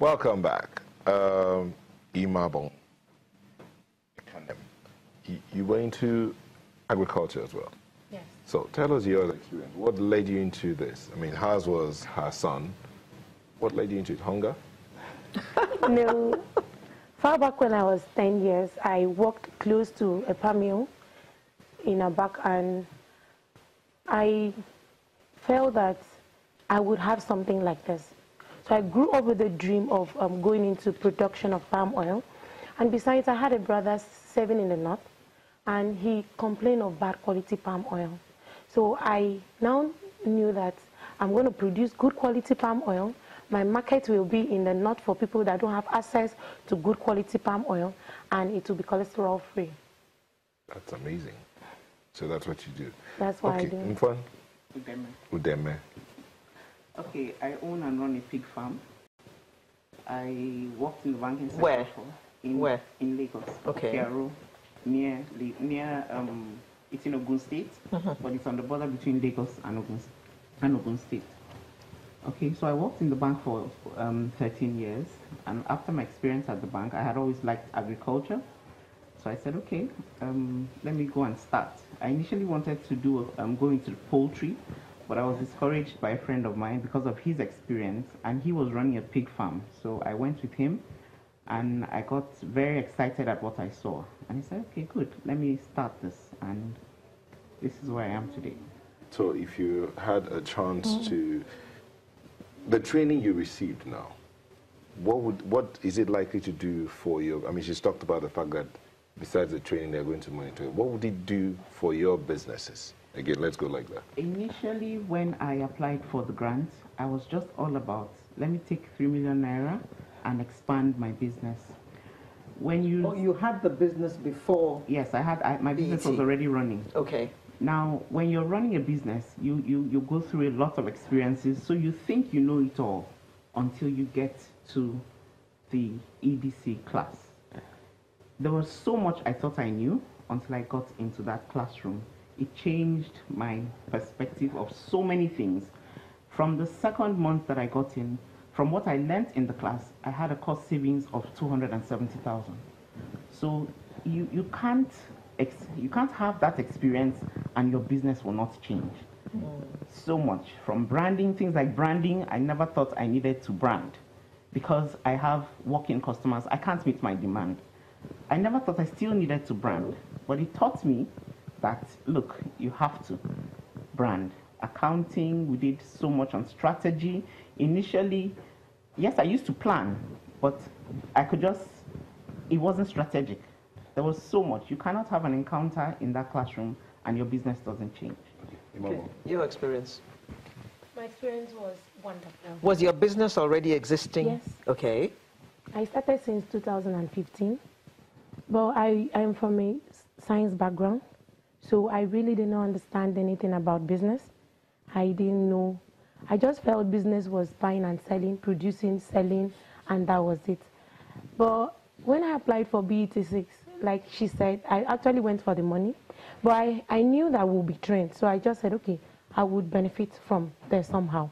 Welcome back. Imabong. You were into agriculture as well. Yes. So tell us your experience. What led you into this? I mean, hers was her son. What led you into it? Hunger? No. Far back when I was 10 years, I worked close to a palm mill in Abak, and I felt that I would have something like this. So I grew up with the dream of going into production of palm oil. And besides, I had a brother serving in the north, and he complained of bad quality palm oil. So I now knew that I'm going to produce good quality palm oil. My market will be in the north for people that don't have access to good quality palm oil, and it will be cholesterol free. That's amazing. So that's what you do. That's what I do. Mfwan? Udeme. Udeme. Okay, I own and run a pig farm. I worked in the banking sector. Where? Where? In Lagos. Okay. Kiaro, near it's in Ogun State, but it's on the border between Lagos and Ogun State. Okay, so I worked in the bank for 13 years, and after my experience at the bank, I had always liked agriculture. So I said, okay, let me go and start. I initially wanted to do go into poultry, but I was discouraged by a friend of mine because of his experience, and he was running a pig farm. So I went with him, and I got very excited at what I saw. And he said, okay, good, let me start this, and this is where I am today. So if you had a chance to, the training you received now, what is it likely to do for you? I mean, she's talked about the fact that besides the training they're going to monitor, what would it do for your businesses? Again, let's go like that. Initially, when I applied for the grant, I was just all about, let me take 3 million naira and expand my business. When you... Oh, you had the business before? Yes, my business was already running. Okay. Now, when you're running a business, you go through a lot of experiences, so you think you know it all until you get to the EDC class. There was so much I thought I knew until I got into that classroom. It changed my perspective of so many things. From the second month that I got in, from what I learned in the class, I had a cost savings of 270,000. So you can't have that experience and your business will not change. So much. From branding, things like branding, I never thought I needed to brand because I have walk-in customers. I can't meet my demand. I never thought I still needed to brand, but it taught me that, look, you have to brand. Accounting, we did so much on strategy. Initially, yes, I used to plan, but it wasn't strategic. There was so much. You cannot have an encounter in that classroom and your business doesn't change. Okay. Your experience? My experience was wonderful. Was your business already existing? Yes. Okay. I started since 2015, but I am from a science background, so I really didn't understand anything about business. I didn't know. I just felt business was buying and selling, producing, selling, and that was it. But when I applied for BET6, like she said, I actually went for the money, but I knew that we'll be trained, so I just said, okay, I would benefit from there somehow.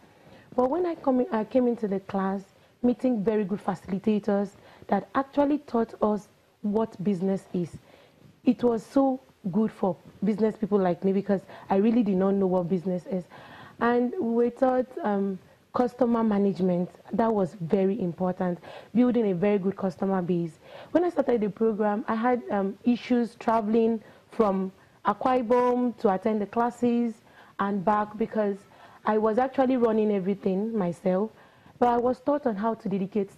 But when I came into the class, meeting very good facilitators that actually taught us what business is, it was so good for business people like me because I really did not know what business is. And we taught customer management. That was very important, building a very good customer base. When I started the program, I had issues traveling from Akwa Ibom to attend the classes and back because I was actually running everything myself, but I was taught on how to dedicate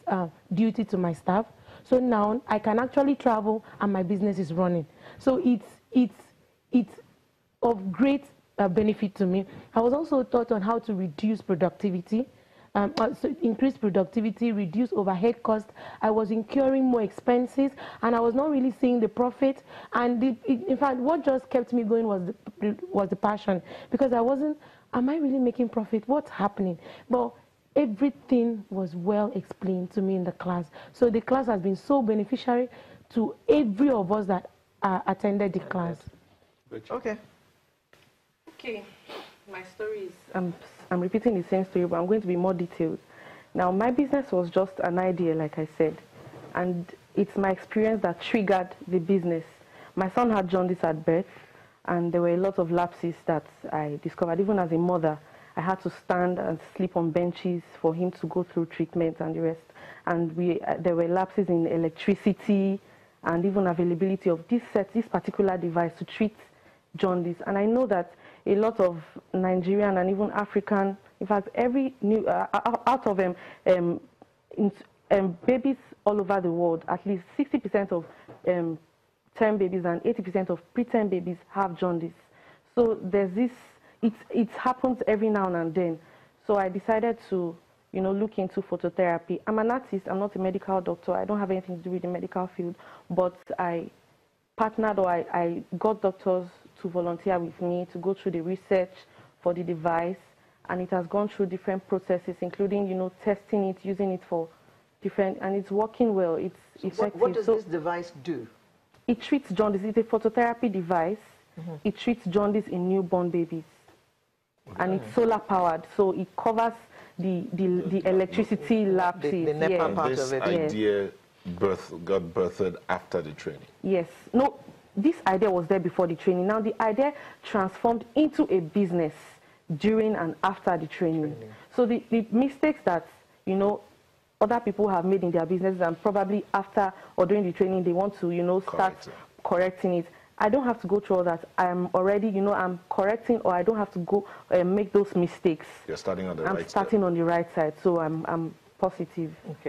duty to my staff. So now I can actually travel and my business is running. So it's of great benefit to me. I was also taught on how to reduce productivity, so increase productivity, reduce overhead costs. I was incurring more expenses and I was not really seeing the profit. And in fact, what just kept me going was the passion, because I wasn't, am I really making profit? What's happening? But everything was well explained to me in the class. So the class has been so beneficiary to every of us that attended the class. Okay. Okay, my story is, I'm repeating the same story, but I'm going to be more detailed. Now, my business was just an idea, like I said, and it's my experience that triggered the business. My son had jaundice at birth, and there were a lot of lapses that I discovered. Even as a mother, I had to stand and sleep on benches for him to go through treatment and the rest. And there were lapses in electricity and even availability of this particular device to treat jaundice. And I know that a lot of Nigerian and even African, in fact, every new out of babies all over the world, at least 60% of term babies and 80% of preterm babies have jaundice. So there's this, it happens every now and then. So I decided to, look into phototherapy. I'm an artist, I'm not a medical doctor, I don't have anything to do with the medical field, but I partnered, or I got doctors to volunteer with me to go through the research for the device, and it has gone through different processes, including, testing it, using it for different, and it's working well, it's effective. What does this device do? It treats jaundice. It's a phototherapy device. It treats jaundice in newborn babies. And it's solar powered, so it covers the electricity lapses. The NEPA part of it. This idea got birthed after the training? Yes. No, this idea was there before the training. Now the idea transformed into a business during and after the training. So the mistakes that, other people have made in their businesses, and probably after or during the training they want to, start correcting it. I don't have to go through all that. I'm already, I'm correcting, or I don't have to go make those mistakes. You're starting on the right side. I'm starting on the right side, so I'm positive. Okay.